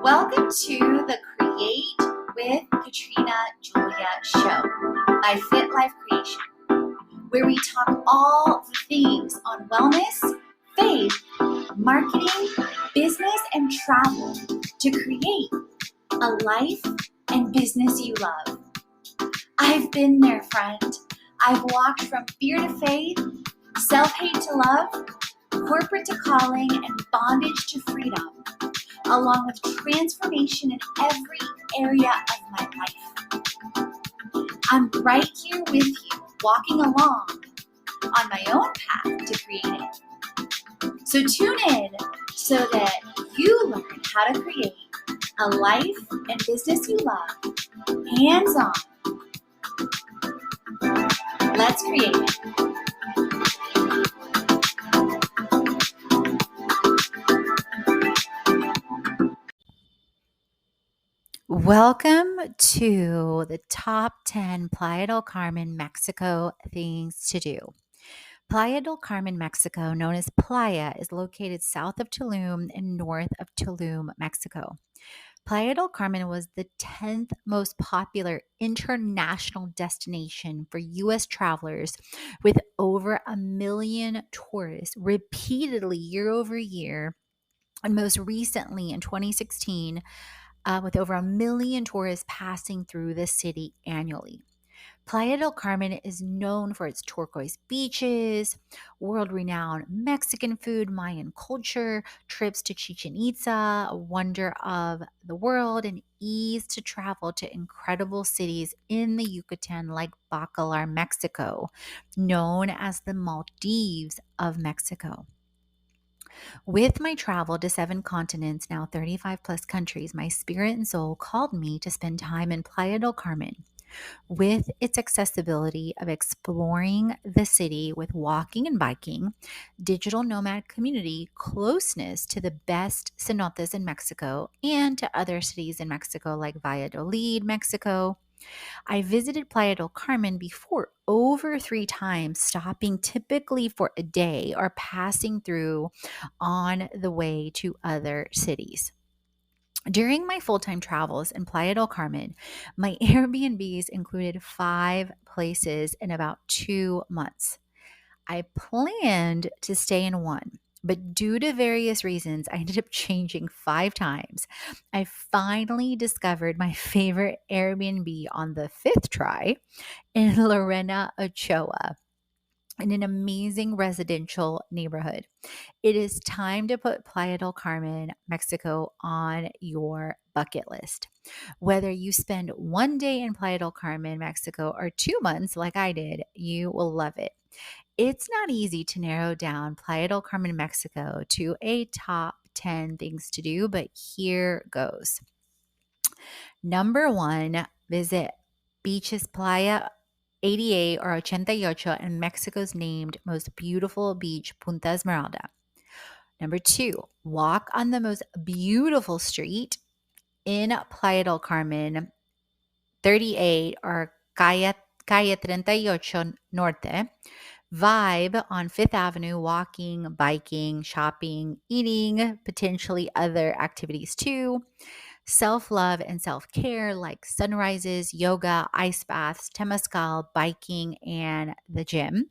Welcome to the Create with Katrina Julia show by Fit Life Creation, where we talk all the things on wellness, faith, marketing, business, and travel to create a life and business you love. I've been there, friend. I've walked from fear to faith, self-hate to love, corporate to calling, and bondage to freedom, along with transformation in every area of my life. I'm right here with you, walking along on my own path to creating. So tune in so that you learn how to create a life and business you love, hands-on. Let's create it. Welcome to the top 10 Playa del Carmen, Mexico things to do. Playa del Carmen, Mexico, known as Playa, is located south of Tulum and north of Tulum, Mexico. Playa del Carmen was the 10th most popular international destination for U.S. travelers, with over 1 million tourists repeatedly year over year, and most recently in 2016, with over 1 million tourists passing through the city annually. Playa del Carmen is known for its turquoise beaches, world-renowned Mexican food, Mayan culture, trips to Chichen Itza, a wonder of the world, and ease to travel to incredible cities in the Yucatan like Bacalar, Mexico, known as the Maldives of Mexico. With my travel to 7 continents, now 35 plus countries, my spirit and soul called me to spend time in Playa del Carmen. With its accessibility of exploring the city with walking and biking, digital nomad community, closeness to the best cenotes in Mexico and to other cities in Mexico like Valladolid, Mexico, I visited Playa del Carmen before over 3 times, stopping typically for a day or passing through on the way to other cities. During my full-time travels in Playa del Carmen, my Airbnbs included 5 places in about 2 months. I planned to stay in one, but due to various reasons, I ended up changing 5 times. I finally discovered my favorite Airbnb on the 5th try in Lorena, Ochoa, in an amazing residential neighborhood. It is time to put Playa del Carmen, Mexico on your bucket list. Whether you spend 1 day in Playa del Carmen, Mexico, or 2 months like I did, you will love it. It's not easy to narrow down Playa del Carmen, Mexico to a top 10 things to do, but here goes. Number 1, visit beaches Playa 88 or 88 and Mexico's named most beautiful beach, Punta Esmeralda. Number 2, walk on the most beautiful street in Playa del Carmen, 38 or Calle 38 Norte. Vibe on 5th Avenue, walking, biking, shopping, eating, potentially other activities too. Self-love and self-care like sunrises, yoga, ice baths, temazcal, biking, and the gym.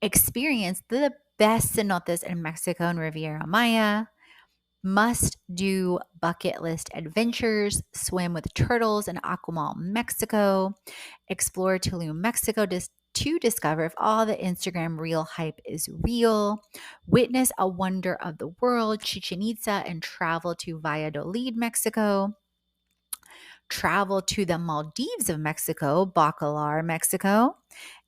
Experience the best cenotes in Mexico and Riviera Maya. Must do bucket list adventures, swim with turtles in Aquamal, Mexico, explore Tulum, Mexico to discover if all the Instagram reel hype is real, witness a wonder of the world, Chichen Itza, and travel to Valladolid, Mexico, travel to the Maldives of Mexico, Bacalar, Mexico,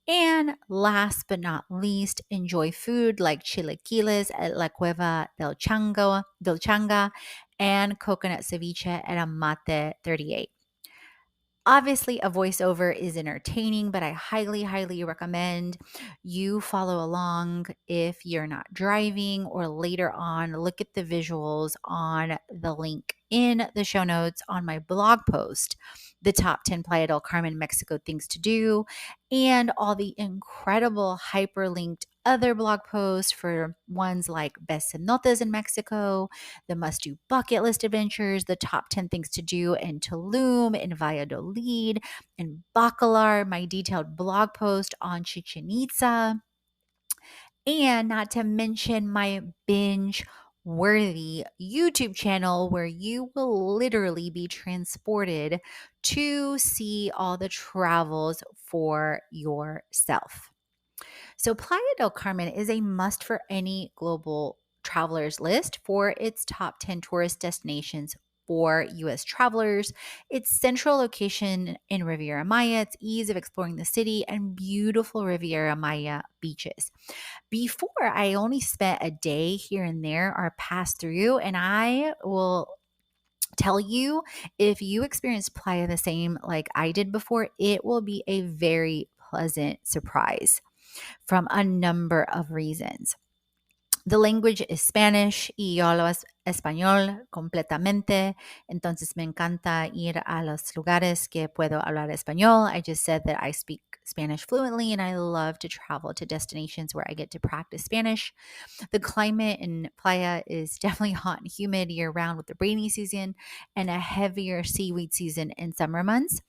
and last but not least, enjoy food like chilaquiles at La Cueva del Changa and coconut ceviche at Amate 38. Obviously, a voiceover is entertaining, but I highly, highly recommend you follow along if you're not driving, or later on, look at the visuals on the link in the show notes on my blog post, the top 10 Playa del Carmen, Mexico things to do, and all the incredible hyperlinked other blog posts for ones like best cenotes in Mexico, the must do bucket list adventures, the top 10 things to do in Tulum, in Valladolid, in Bacalar, my detailed blog post on Chichen Itza, and not to mention my binge worthy YouTube channel where you will literally be transported to see all the travels for yourself. So, Playa del Carmen is a must for any global travelers list for its top 10 tourist destinations for US travelers. Its central location in Riviera Maya, its ease of exploring the city, and beautiful Riviera Maya beaches. Before, I only spent a day here and there or passed through, and I will tell you, if you experience Playa the same like I did before, it will be a very pleasant surprise from a number of reasons. The language is Spanish y yo hablo español completamente. Entonces me encanta ir a los lugares que puedo hablar español. I just said that I speak Spanish fluently and I love to travel to destinations where I get to practice Spanish. The climate in Playa is definitely hot and humid year round with the rainy season and a heavier seaweed season in summer months.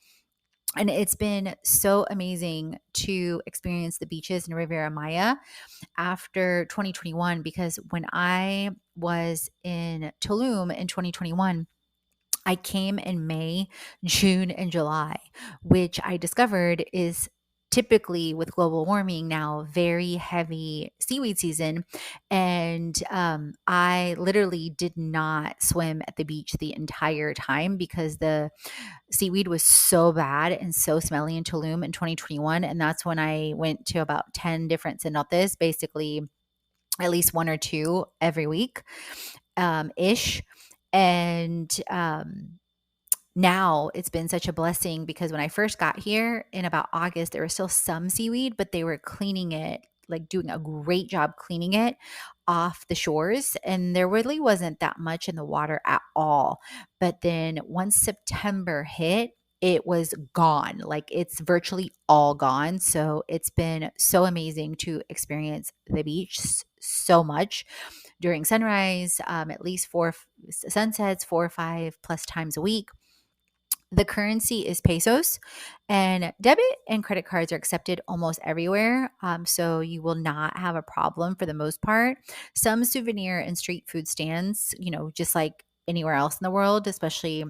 And it's been so amazing to experience the beaches in Riviera Maya after 2021 because when I was in Tulum in 2021, I came in May, June, and July, which I discovered is typically with global warming now very heavy seaweed season. And I literally did not swim at the beach the entire time because the seaweed was so bad and so smelly in Tulum in 2021. And that's when I went to about 10 different cenotes, basically at least one or two every week ish. And now it's been such a blessing because when I first got here in about August, there was still some seaweed, but they were cleaning it, like doing a great job cleaning it off the shores. And there really wasn't that much in the water at all. But then once September hit, it was gone. Like it's virtually all gone. So it's been so amazing to experience the beach so much during sunrise, at least four sunsets, 4 or 5 plus times a week. The currency is pesos, and debit and credit cards are accepted almost everywhere. So you will not have a problem for the most part. Some souvenir and street food stands, just like anywhere else in the world, especially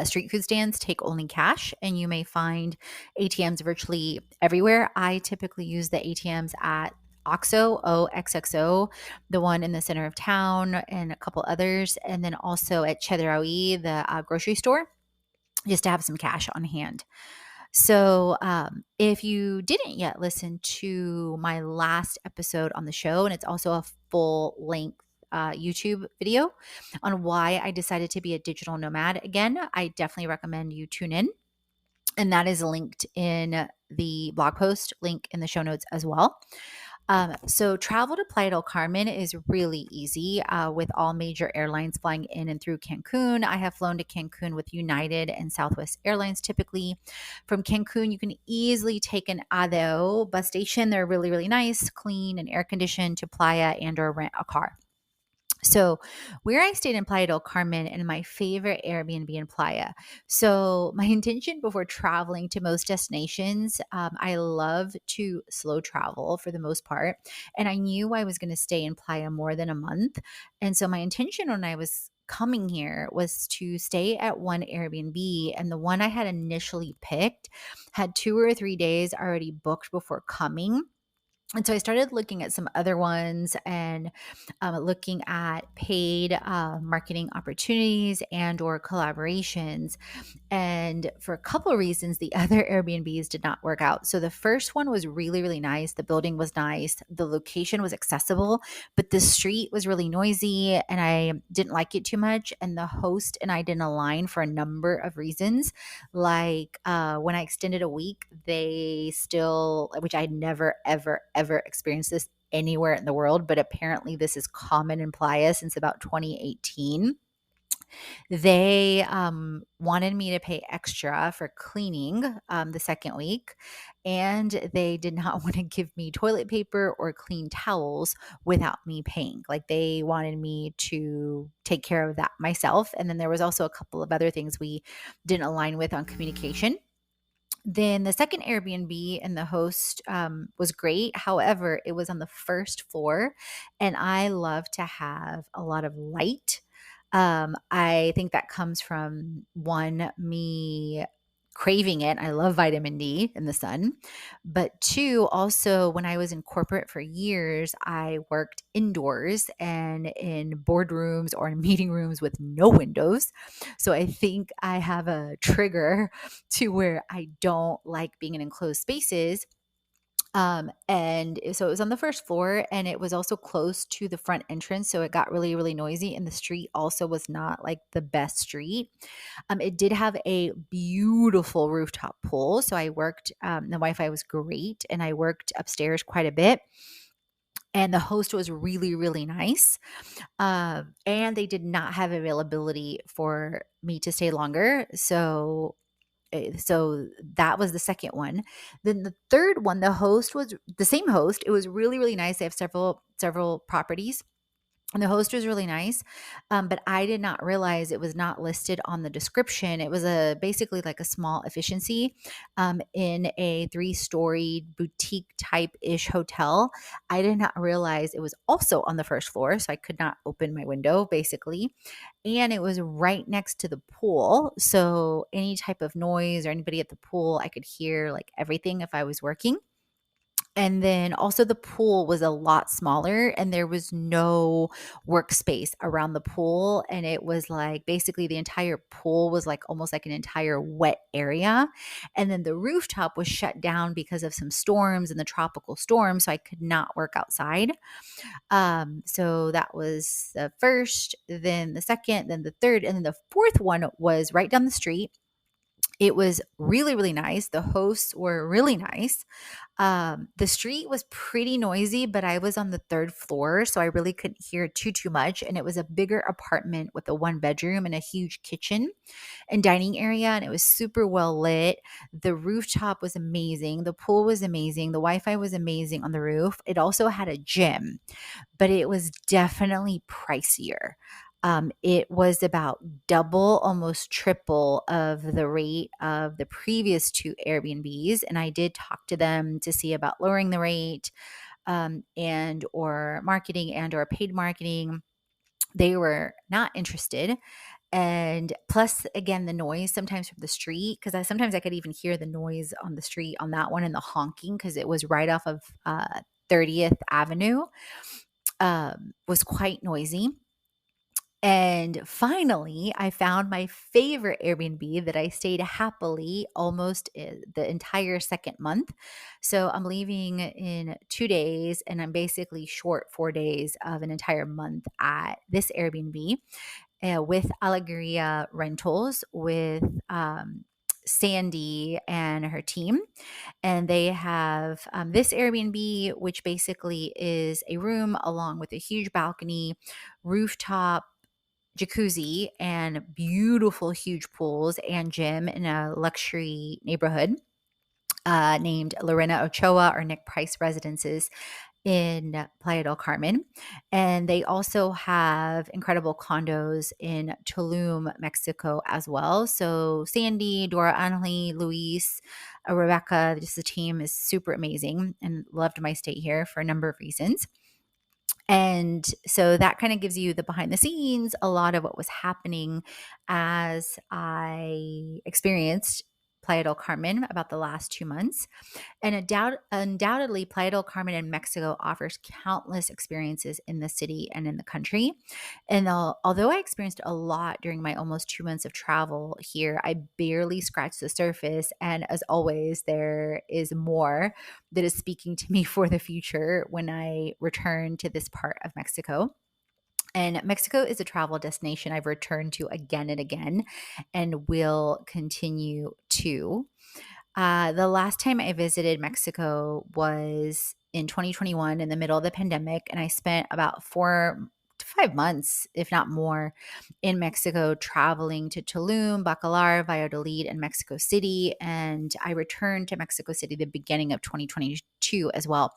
street food stands, take only cash, and you may find ATMs virtually everywhere. I typically use the ATMs at OXXO, OXXO, the one in the center of town, and a couple others, and then also at Chedraui, the grocery store, just to have some cash on hand. So, if you didn't yet listen to my last episode on the show, and it's also a full length YouTube video on why I decided to be a digital nomad again, I definitely recommend you tune in. And that is linked in the blog post, link in the show notes as well. So travel to Playa del Carmen is really easy with all major airlines flying in and through Cancun. I have flown to Cancun with United and Southwest Airlines typically. From Cancun, you can easily take an ADO bus station. They're really, really nice, clean, and air conditioned to Playa and or rent a car. So, where I stayed in Playa del Carmen and my favorite Airbnb in Playa. So, my intention before traveling to most destinations, I love to slow travel for the most part. And I knew I was going to stay in Playa more than a month. And so, my intention when I was coming here was to stay at one Airbnb. And the one I had initially picked had 2 or 3 days already booked before coming. And so I started looking at some other ones and looking at paid marketing opportunities and or collaborations. And for a couple of reasons, the other Airbnbs did not work out. So the first one was really, really nice. The building was nice. The location was accessible, but the street was really noisy and I didn't like it too much. And the host and I didn't align for a number of reasons. Like when I extended a week, they still, which I'd never, ever, ever experienced this anywhere in the world, but apparently this is common in Playa since about 2018. They wanted me to pay extra for cleaning the second week, and they did not want to give me toilet paper or clean towels without me paying. Like they wanted me to take care of that myself. And then there was also a couple of other things we didn't align with on communication. Then the second Airbnb and the host was great. However, it was on the first floor, and I love to have a lot of light. I think that comes from one, me craving it. I love vitamin D in the sun. But two, also, when I was in corporate for years, I worked indoors and in boardrooms or in meeting rooms with no windows. So I think I have a trigger to where I don't like being in enclosed spaces. So it was on the first floor and it was also close to the front entrance. So it got really, really noisy. And the street also was not like the best street. It did have a beautiful rooftop pool. So I worked, the Wi Fi was great. And I worked upstairs quite a bit. And the host was really, really nice. And they did not have availability for me to stay longer. So that was the second one. Then the third one, the host was the same host. It was really, really nice. They have several properties. And the host was really nice, but I did not realize it was not listed on the description. It was a basically like a small efficiency in a 3-story boutique type ish hotel. I did not realize it was also on the first floor, so I could not open my window basically, and it was right next to the pool. So any type of noise or anybody at the pool, I could hear like everything if I was working. And then also the pool was a lot smaller and there was no workspace around the pool. And it was like basically the entire pool was like almost like an entire wet area. And then the rooftop was shut down because of some storms and the tropical storm. So I could not work outside. So that was the first, then the second, then the third, and then the fourth one was right down the street. It was really, really nice. The hosts were really nice. The street was pretty noisy, but I was on the third floor, so I really couldn't hear too much. And it was a bigger apartment with a 1 bedroom and a huge kitchen and dining area, and it was super well lit. The rooftop was amazing. The pool was amazing. The Wi-Fi was amazing on the roof. It also had a gym, but it was definitely pricier. It was about double, almost triple of the rate of the previous two Airbnbs. And I did talk to them to see about lowering the rate and or marketing and or paid marketing. They were not interested. And plus, again, the noise sometimes from the street, because sometimes I could even hear the noise on the street on that one and the honking because it was right off of 30th Avenue, was quite noisy. And finally, I found my favorite Airbnb that I stayed happily almost the entire second month. So I'm leaving in 2 days, and I'm basically short 4 days of an entire month at this Airbnb with Alegria Rentals with Sandy and her team. And they have this Airbnb, which basically is a room along with a huge balcony, rooftop jacuzzi, and beautiful huge pools and gym in a luxury neighborhood named Lorena Ochoa or Nick Price Residences in Playa del Carmen. And they also have incredible condos in Tulum, Mexico as well. So Sandy, Dora Anjali, Luis, Rebecca, just the team is super amazing and loved my stay here for a number of reasons. And so that kind of gives you the behind the scenes, a lot of what was happening as I experienced Playa del Carmen about the last 2 months. And undoubtedly, Playa del Carmen in Mexico offers countless experiences in the city and in the country. And although I experienced a lot during my almost 2 months of travel here, I barely scratched the surface. And as always, there is more that is speaking to me for the future when I return to this part of Mexico. And Mexico is a travel destination I've returned to again and again and will continue to. The last time I visited Mexico was in 2021 in the middle of the pandemic, and I spent about 4 5 months, if not more, in Mexico, traveling to Tulum, Bacalar, Valladolid, and Mexico City. And I returned to Mexico City the beginning of 2022 as well,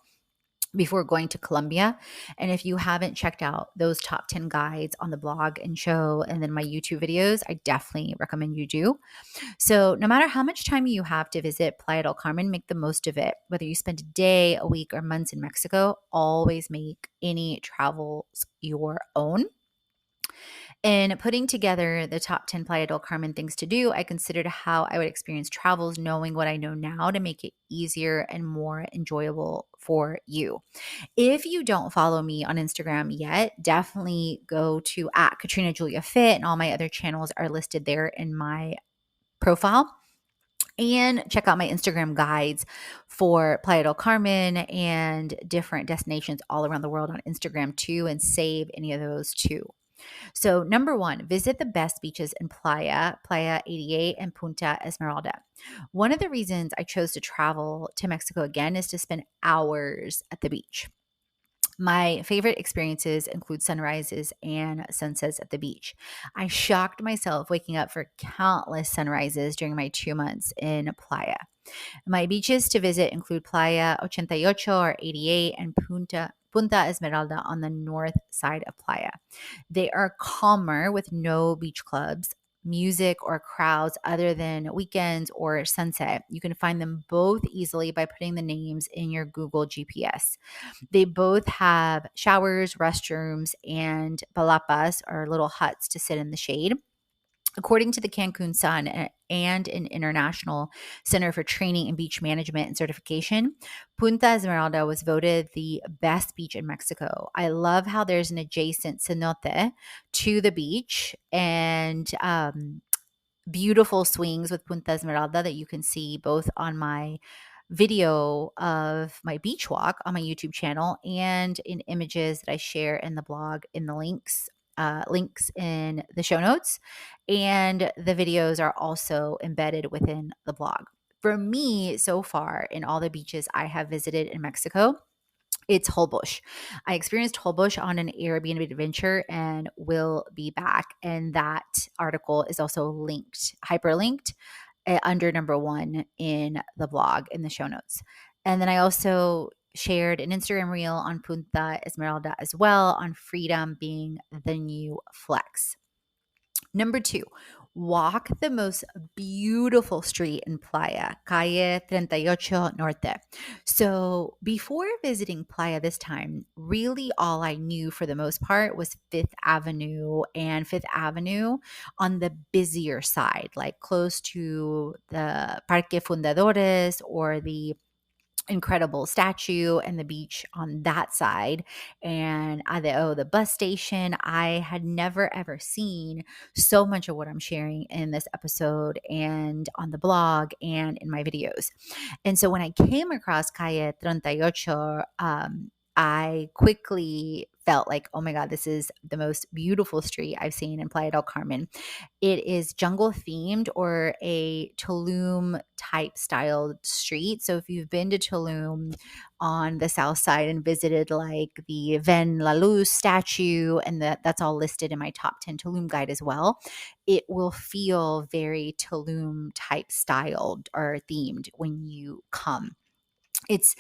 before going to Colombia. And if you haven't checked out those top 10 guides on the blog and show and then my YouTube videos, I definitely recommend you do. So, no matter how much time you have to visit Playa del Carmen, make the most of it. Whether you spend a day, a week, or months in Mexico, always make any travels your own. In putting together the top 10 Playa del Carmen things to do, I considered how I would experience travels, knowing what I know now to make it easier and more enjoyable for you. If you don't follow me on Instagram yet, definitely go to at Katrina Julia Fit, and all my other channels are listed there in my profile. And check out my Instagram guides for Playa del Carmen and different destinations all around the world on Instagram too, and save any of those too. So, number one, visit the best beaches in Playa, Playa 88, and Punta Esmeralda. One of the reasons I chose to travel to Mexico again is to spend hours at the beach. My favorite experiences include sunrises and sunsets at the beach. I shocked myself waking up for countless sunrises during my 2 months in Playa. My beaches to visit include Playa 88 or 88 and Punta Esmeralda on the north side of Playa. They are calmer with no beach clubs, music, or crowds other than weekends or sunset. You can find them both easily by putting the names in your Google GPS. They both have showers, restrooms, and palapas, or little huts to sit in the shade. According to the Cancun Sun and an International Center for Training in Beach Management and Certification, Punta Esmeralda was voted the best beach in Mexico. I love how there's an adjacent cenote to the beach, and beautiful swings with Punta Esmeralda that you can see both on my video of my beach walk on my YouTube channel and in images that I share in the blog in the links in the show notes. And the videos are also embedded within the blog. For me, so far, in all the beaches I have visited in Mexico, it's Holbox. I experienced Holbox on an Airbnb adventure and will be back. And that article is also hyperlinked under number one in the blog in the show notes. And then I also shared an Instagram reel on Punta Esmeralda as well, on freedom being the new flex. Number two, walk the most beautiful street in Playa, Calle 38 Norte. So before visiting Playa this time, really all I knew for the most part was Fifth Avenue, and Fifth Avenue on the busier side, like close to the Parque Fundadores or the incredible statue and the beach on that side, and Adeo, the bus station. I had never ever seen so much of what I'm sharing in this episode and on the blog and in my videos. And so when I came across Calle 38, I quickly felt like, oh my God, this is the most beautiful street I've seen in Playa del Carmen. It is jungle themed, or a Tulum type styled street. So if you've been to Tulum on the south side and visited like the Ven La Luz statue, and that's all listed in my top 10 Tulum guide as well, it will feel very Tulum type styled or themed when you come. It's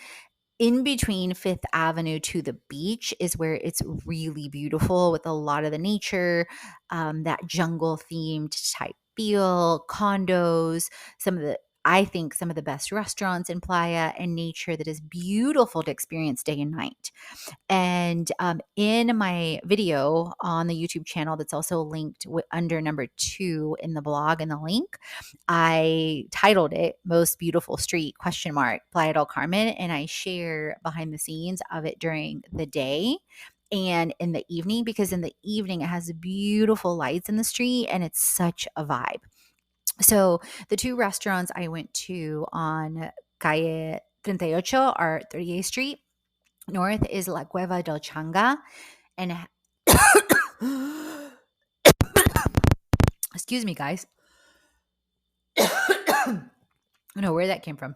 in between Fifth Avenue to the beach is where it's really beautiful, with a lot of the nature, that jungle themed type feel, condos, I think some of the best restaurants in Playa, and nature that is beautiful to experience day and night. And in my video on the YouTube channel, that's also linked under number two in the blog and the link, I titled it "Most Beautiful Street?" Playa del Carmen, and I share behind the scenes of it during the day and in the evening, because in the evening it has beautiful lights in the street and it's such a vibe. So the two restaurants I went to on Calle 38 are 38th Street. North is La Cueva del Changa, and excuse me, guys. I don't know where that came from.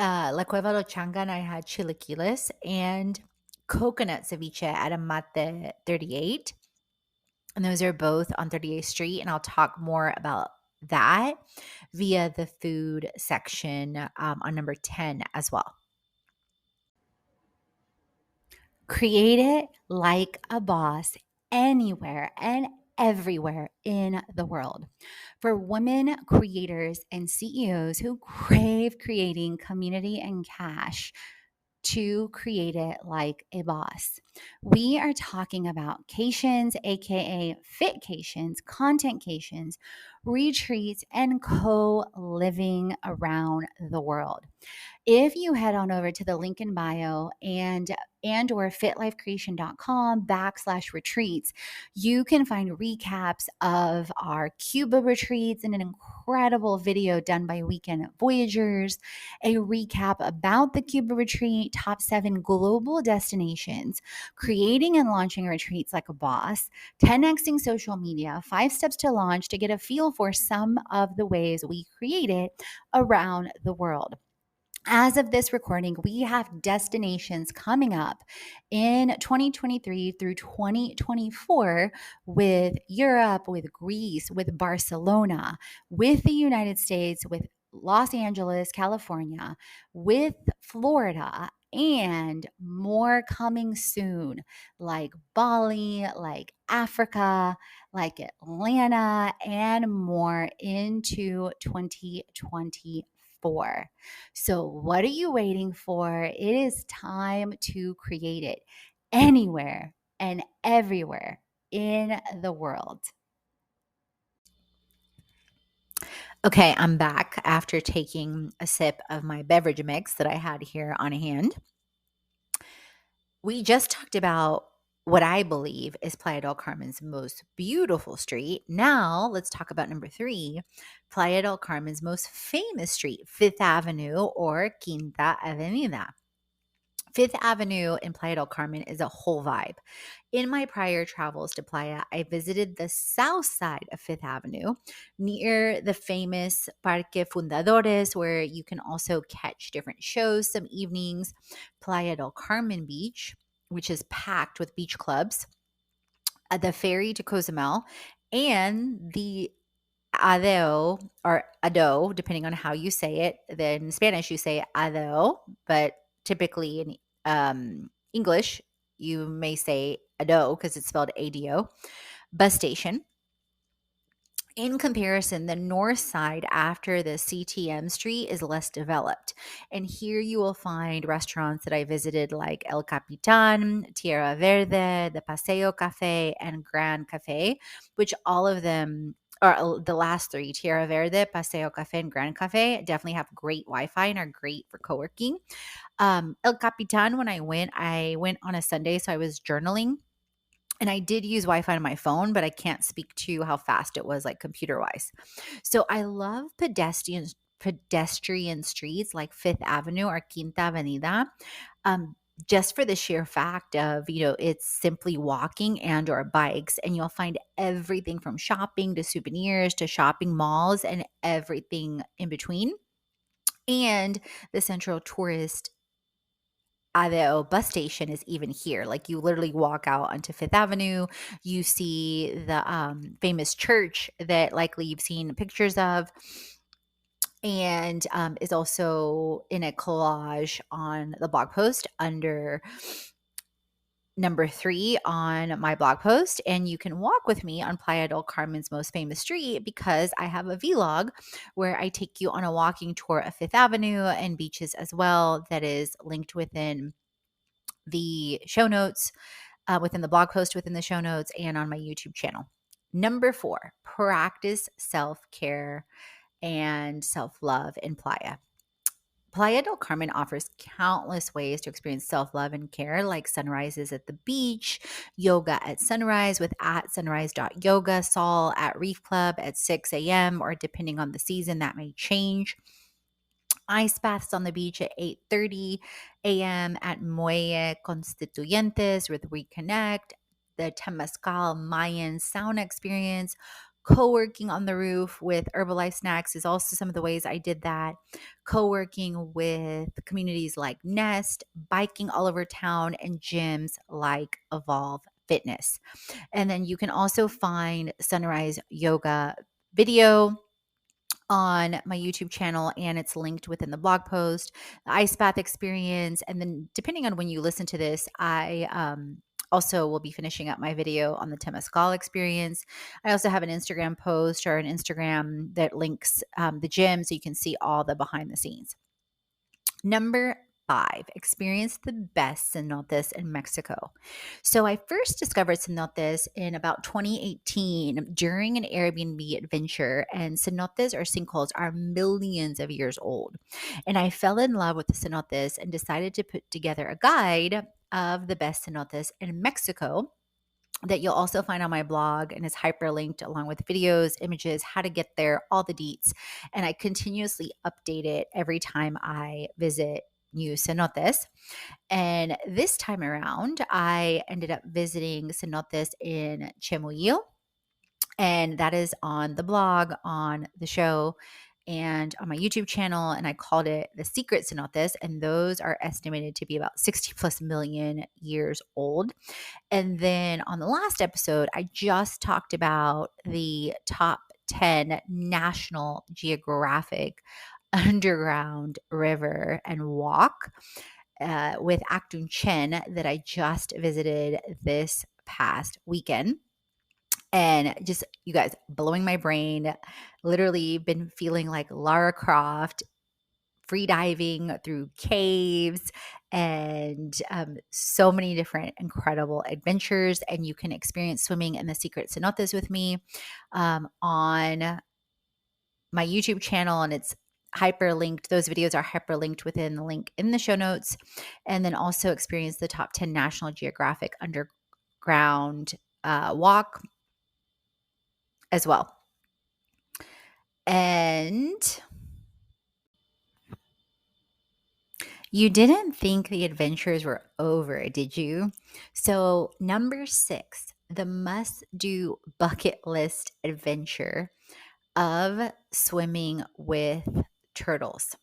La Cueva del Changa, and I had chilaquiles, and coconut ceviche at Amate 38. And those are both on 38th Street. And I'll talk more about that via the food section on number 10 as well. Create it like a boss anywhere and everywhere in the world. For women creators and CEOs who crave creating community and cash, to create it like a boss. We are talking about cations, aka fitcations, contentcations, retreats, and co-living around the world. If you head on over to the link in bio and or fitlifecreation.com/retreats, you can find recaps of our Cuba retreats and an incredible video done by Weekend Voyagers, a recap about the Cuba retreat, top 7 global destinations, creating and launching retreats like a boss, 10xing social media, 5 steps to launch to get a feel for some of the ways we create it around the world. As of this recording, we have destinations coming up in 2023 through 2024 with Europe, with Greece, with Barcelona, with the United States, with Los Angeles, California, with Florida, and more coming soon, like Bali, like Africa, like Atlanta, and more into 2024. So, what are you waiting for? It is time to create it anywhere and everywhere in the world. Okay, I'm back after taking a sip of my beverage mix that I had here on hand. We just talked about what I believe is Playa del Carmen's most beautiful street. Now, let's talk about number 3, Playa del Carmen's most famous street, Fifth Avenue or Quinta Avenida. Fifth Avenue in Playa del Carmen is a whole vibe. In my prior travels to Playa, I visited the south side of Fifth Avenue near the famous Parque Fundadores, where you can also catch different shows some evenings. Playa del Carmen Beach, which is packed with beach clubs, the ferry to Cozumel, and the Adeo or Ado, depending on how you say it. Then in Spanish, you say Adeo, but typically in English, you may say Ado because it's spelled ADO, bus station. In comparison, the north side after the CTM street is less developed. And here you will find restaurants that I visited like El Capitan, Tierra Verde, the Paseo Cafe, and Gran Cafe, which all of them are the last 3, Tierra Verde, Paseo Cafe, and Gran Cafe, definitely have great Wi-Fi and are great for co-working. El Capitan, when I went on a Sunday, so I was journaling. And I did use Wi-Fi on my phone, but I can't speak to how fast it was, like computer-wise. So I love pedestrian streets like Fifth Avenue or Quinta Avenida, um, just for the sheer fact of, it's simply walking and or bikes, and you'll find everything from shopping to souvenirs to shopping malls and everything in between. And the central tourist Adeo bus station is even here. Like you literally walk out onto Fifth Avenue, you see the famous church that likely you've seen pictures of, and is also in a collage on the blog post under number 3 on my blog post. And you can walk with me on Playa del Carmen's most famous street because I have a vlog where I take you on a walking tour of Fifth Avenue and beaches as well, that is linked within the show notes, within the blog post, within the show notes, and on my YouTube channel. Number 4, practice self-care and self-love in Playa. Playa del Carmen offers countless ways to experience self-love and care, like sunrises at the beach, yoga at sunrise with at sunrise.yoga, Sol at Reef Club at 6 a.m., or depending on the season, that may change. Ice baths on the beach at 8:30 a.m. at Muelle Constituyentes with Reconnect, the Temazcal Mayan sauna experience, Co-working on the roof with Herbalife Snacks is also some of the ways I did that. Co-working with communities like Nest, biking all over town, and gyms like Evolve Fitness. And then you can also find Sunrise Yoga video on my YouTube channel, and it's linked within the blog post, the ice bath experience. And then, depending on when you listen to this, I also will be finishing up my video on the Temescal experience. I also have an Instagram post or an Instagram that links the gym so you can see all the behind the scenes. Number 5, experience the best cenotes in Mexico. So I first discovered cenotes in about 2018 during an Airbnb adventure, and cenotes or sinkholes are millions of years old. And I fell in love with the cenotes and decided to put together a guide of the best cenotes in Mexico that you'll also find on my blog, and is hyperlinked along with videos, images, how to get there, all the deets. And I continuously update it every time I visit new cenotes. And this time around, I ended up visiting cenotes in Chemuyil, and that is on the blog, on the show, and on my YouTube channel. And I called it the Secret Cenotes, and those are estimated to be about 60 plus million years old. And then on the last episode, I just talked about the top 10 National Geographic underground river and walk with Actung Chen that I just visited this past weekend. And just, you guys, blowing my brain. Literally been feeling like Lara Croft, free diving through caves, and so many different incredible adventures. And you can experience swimming in the secret cenotes with me on my YouTube channel, and it's hyperlinked. Those videos are hyperlinked within the link in the show notes. And then also experience the top 10 National Geographic underground walk as well. And you didn't think the adventures were over, did you? So, number 6, the must do bucket list adventure of swimming with turtles.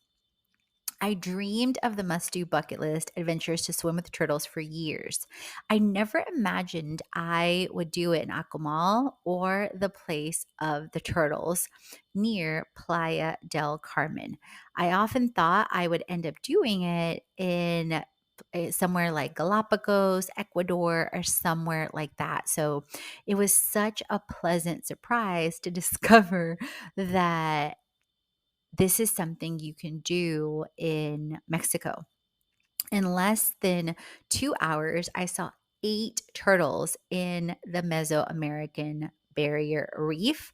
I dreamed of the must do bucket list adventures to swim with turtles for years. I never imagined I would do it in Akumal or the place of the turtles near Playa del Carmen. I often thought I would end up doing it in somewhere like Galapagos, Ecuador, or somewhere like that. So it was such a pleasant surprise to discover that this is something you can do in Mexico. In less than 2 hours, I saw 8 turtles in the Mesoamerican barrier reef,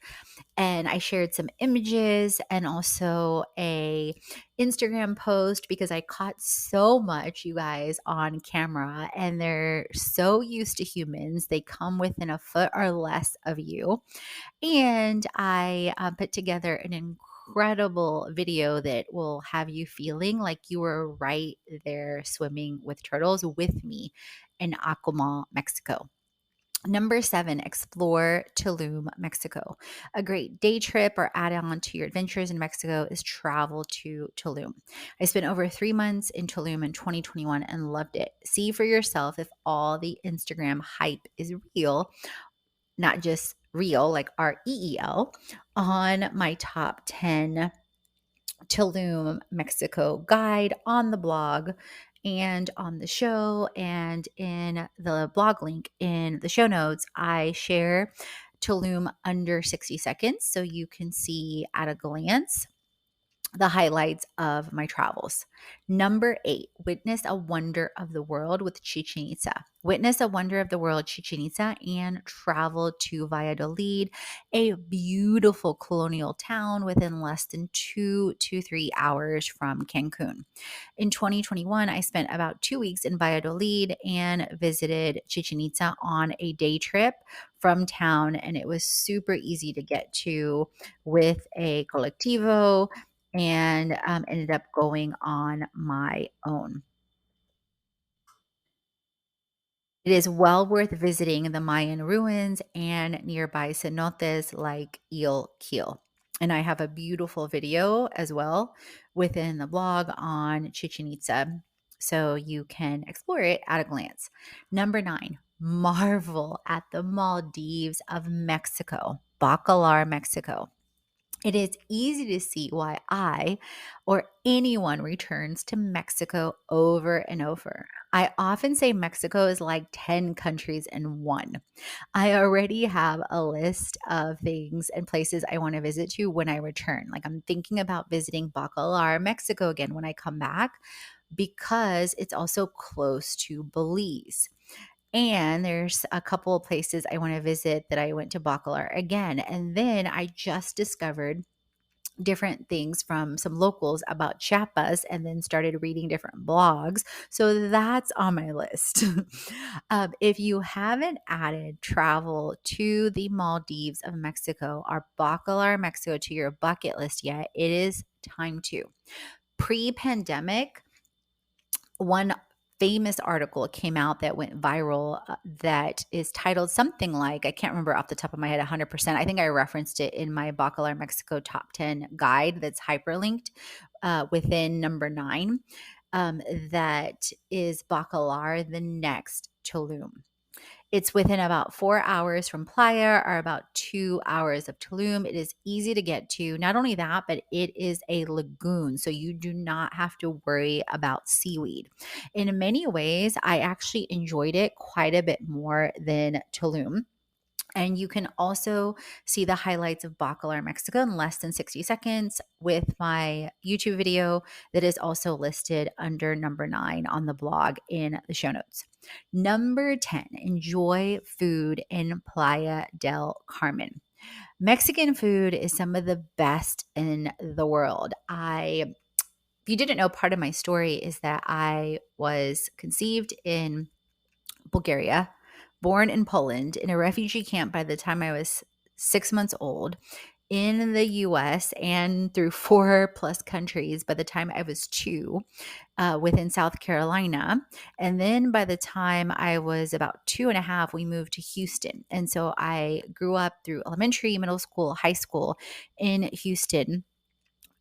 and I shared some images and also a Instagram post because I caught so much, you guys, on camera, and they're so used to humans. They come within a foot or less of you. And I put together an incredible video that will have you feeling like you were right there swimming with turtles with me in Akumal, Mexico. Number 7, explore Tulum, Mexico. A great day trip or add on to your adventures in Mexico is travel to Tulum. I spent over 3 months in Tulum in 2021 and loved it. See for yourself if all the Instagram hype is real, not just real, like REEL, on my top 10 Tulum, Mexico guide on the blog and on the show. And in the blog link in the show notes, I share Tulum under 60 seconds so you can see at a glance the highlights of my travels. Number 8, witness a wonder of the world with Chichen Itza. Witness a wonder of the world, Chichen Itza, and travel to Valladolid, a beautiful colonial town within less than 2 to 3 hours from Cancun. In 2021, I spent about 2 weeks in Valladolid and visited Chichen Itza on a day trip from town, and it was super easy to get to with a colectivo, and ended up going on my own. It is well worth visiting the Mayan ruins and nearby cenotes like Il Keel. And I have a beautiful video as well within the blog on Chichen Itza, so you can explore it at a glance. Number 9, marvel at the Maldives of Mexico, Bacalar, Mexico. It is easy to see why I or anyone returns to Mexico over and over. I often say Mexico is like 10 countries in one. I already have a list of things and places I want to visit to when I return. Like I'm thinking about visiting Bacalar, Mexico again when I come back because it's also close to Belize. And there's a couple of places I want to visit that I went to Bacalar again. And then I just discovered different things from some locals about Chiapas and then started reading different blogs. So that's on my list. If you haven't added travel to the Maldives of Mexico or Bacalar, Mexico to your bucket list yet, it is time to. Pre pandemic, one famous article came out that went viral that is titled something like, I can't remember off the top of my head 100%. I think I referenced it in my Bacalar Mexico top 10 guide that's hyperlinked within number 9. That is Bacalar, the next Tulum. It's within about 4 hours from Playa or about 2 hours of Tulum. It is easy to get to. Not only that, but it is a lagoon, so you do not have to worry about seaweed. In many ways, I actually enjoyed it quite a bit more than Tulum. And you can also see the highlights of Bacalar, Mexico in less than 60 seconds with my YouTube video that is also listed under number 9 on the blog in the show notes. Number 10, enjoy food in Playa del Carmen. Mexican food is some of the best in the world. If you didn't know, part of my story is that I was conceived in Bulgaria, born in Poland, in a refugee camp by the time I was 6 months old, in the US, and through 4+ countries by the time I was 2, within South Carolina. And then by the time I was about 2.5, we moved to Houston. And so I grew up through elementary, middle school, high school in Houston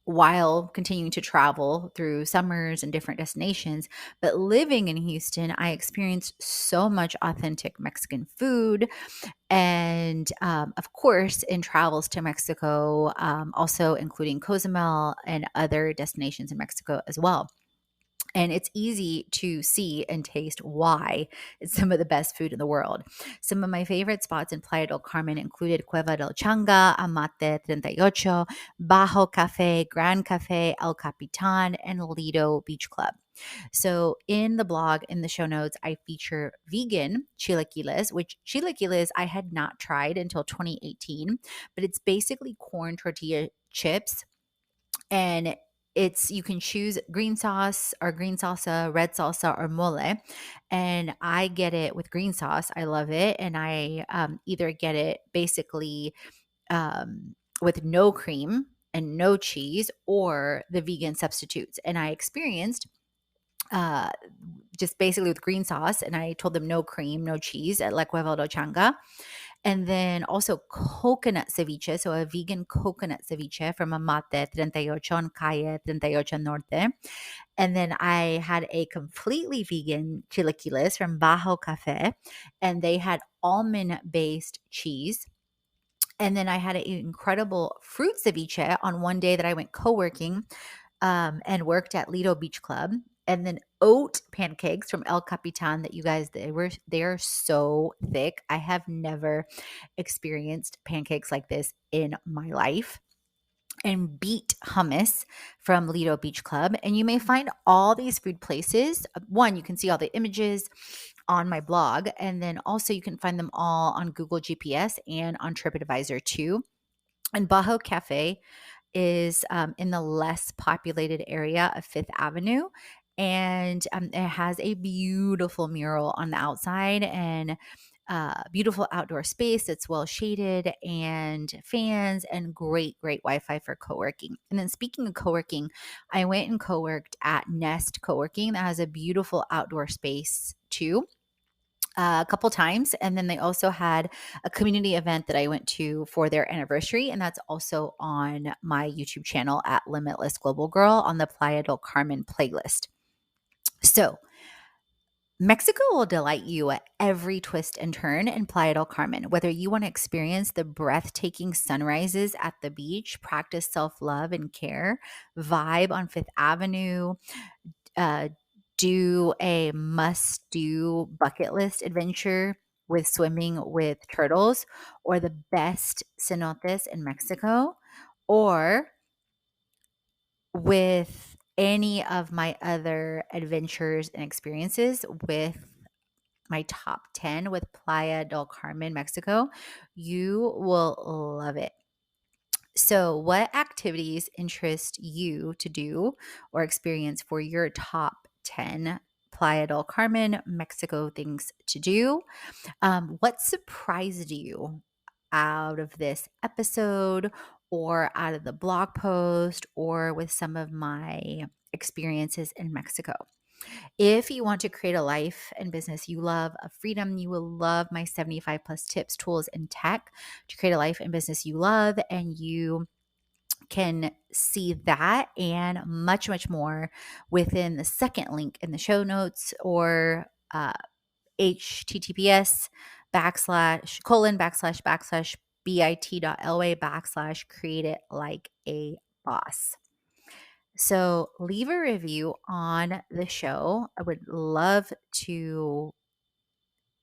while continuing to travel through summers and different destinations. But living in Houston, I experienced so much authentic Mexican food. And of course, in travels to Mexico, also including Cozumel and other destinations in Mexico as well. And it's easy to see and taste why it's some of the best food in the world. Some of my favorite spots in Playa del Carmen included Cueva del Changa, Amate 38, Bajo Cafe, Gran Cafe, El Capitan, and Lido Beach Club. So in the blog, in the show notes, I feature vegan chilaquiles, which chilaquiles I had not tried until 2018, but it's basically corn tortilla chips, and you can choose green sauce or green salsa, red salsa, or mole. And I get it with green sauce. I love it. And I either get it basically with no cream and no cheese, or the vegan substitutes. And I experienced uh, just basically with green sauce, and I told them no cream, no cheese at La Cueva del Changa. And then also coconut ceviche, so a vegan coconut ceviche from Amate 38 on Calle 38 Norte. And then I had a completely vegan chilaquiles from Bajo Cafe, and they had almond-based cheese. And then I had an incredible fruit ceviche on one day that I went co-working and worked at Lido Beach Club. And then oat pancakes from El Capitan that you guys, they are so thick. I have never experienced pancakes like this in my life. And beet hummus from Lido Beach Club. And you may find all these food places. One, you can see all the images on my blog, and then also you can find them all on Google GPS and on TripAdvisor too. And Bajo Cafe is in the less populated area of Fifth Avenue. And it has a beautiful mural on the outside and beautiful outdoor space that's well shaded and fans and great Wi-Fi for co-working. And then speaking of co-working, I went and co-worked at Nest Co-working that has a beautiful outdoor space too. a couple times. And then they also had a community event that I went to for their anniversary. And that's also on my YouTube channel at Limitless Global Girl on the Playa del Carmen playlist. So Mexico will delight you at every twist and turn in Playa del Carmen. Whether you want to experience the breathtaking sunrises at the beach, practice self love and care, vibe on Fifth Avenue, uh, do a must do bucket list adventure with swimming with turtles, or the best cenotes in Mexico, or with any of my other adventures and experiences with my top 10 with Playa del Carmen, Mexico, you will love it. So, what activities interest you to do or experience for your top 10 Playa del Carmen, Mexico things to do? What surprised you out of this episode or out of the blog post or with some of my experiences in Mexico? If you want to create a life and business you love, a freedom you will love, my 75 plus tips, tools, and tech to create a life and business you love, and you can see that and much, much more within the second link in the show notes, or https // bit.ly / create it like a boss. So leave a review on the show. I would love to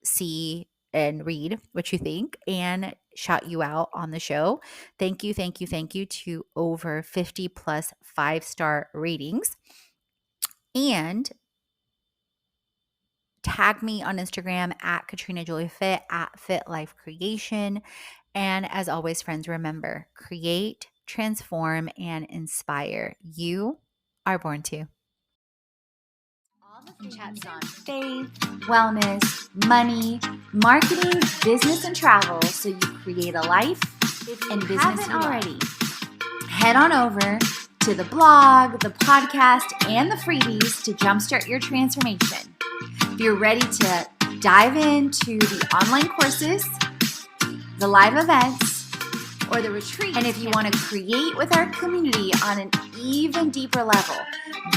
see and read what you think and shout you out on the show. Thank you, thank you, thank you to over 50 plus 5-star ratings. And tag me on Instagram at Katrina Julia Fit, at Fit Life Creation. And as always, friends, remember, create, transform, and inspire. You are born to. All the chats on faith, wellness, money, marketing, business, and travel, so you create a life and business you already. Head on over to the blog, the podcast, and the freebies to jumpstart your transformation. If you're ready to dive into the online courses, the live events, or the retreat, and if you want to create with our community on an even deeper level,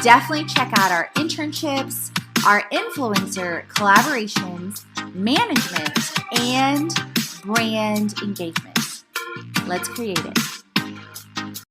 definitely check out our internships, our influencer collaborations, management, and brand engagement. Let's create it.